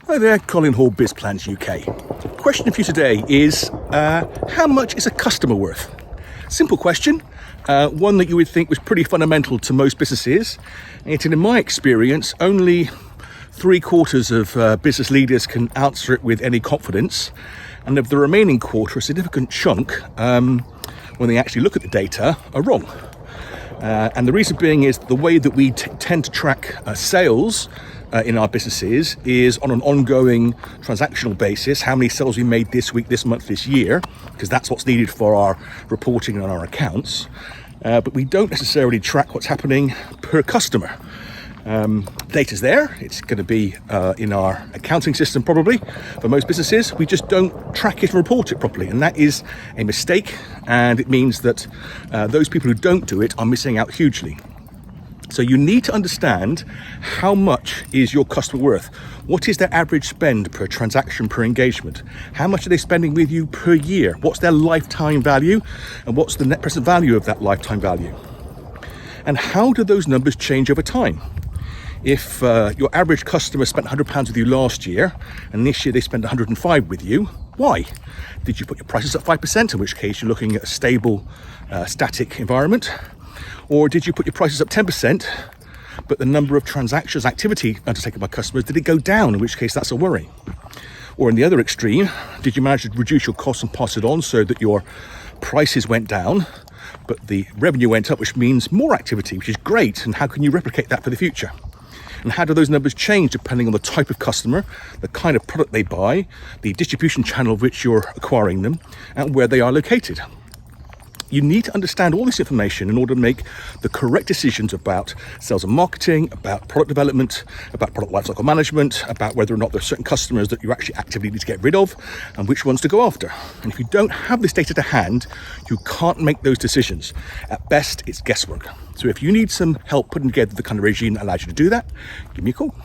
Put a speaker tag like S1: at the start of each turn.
S1: Hi there, Colin Hall, BizPlans UK. Question for you today is, how much is a customer worth? Simple question, one that you would think was pretty fundamental to most businesses. Yet in my experience, only 3/4 of business leaders can answer it with any confidence. And of the remaining quarter, a significant chunk, when they actually look at the data, are wrong. And the reason being is the way that we tend to track sales in our businesses is on an ongoing transactional basis. How many sales we made this week, this month, this year, because that's what's needed for our reporting and our accounts. But we don't necessarily track what's happening per customer. Data's there, it's going to be in our accounting system probably for most businesses. We just don't track it and report it properly, and that is a mistake, and it means that those people who don't do it are missing out hugely. So you need to understand how much is your customer worth. What is their average spend per transaction, per engagement? How much are they spending with you per year? What's their lifetime value? And what's the net present value of that lifetime value? And how do those numbers change over time? If your average customer spent £100 with you last year, and this year they spent 105 with you, why? Did you put your prices up 5%, in which case you're looking at a stable, static environment? Or did you put your prices up 10%, but the number of transactions, activity undertaken by customers, did it go down, in which case that's a worry? Or in the other extreme, did you manage to reduce your costs and pass it on so that your prices went down, but the revenue went up, which means more activity, which is great, and how can you replicate that for the future? And how do those numbers change depending on the type of customer, the kind of product they buy, the distribution channel of which you're acquiring them, and where they are located? You need to understand all this information in order to make the correct decisions about sales and marketing, about product development, about product lifecycle management, about whether or not there are certain customers that you actually actively need to get rid of and which ones to go after. And if you don't have this data to hand, you can't make those decisions. At best, it's guesswork. So if you need some help putting together the kind of regime that allows you to do that, give me a call.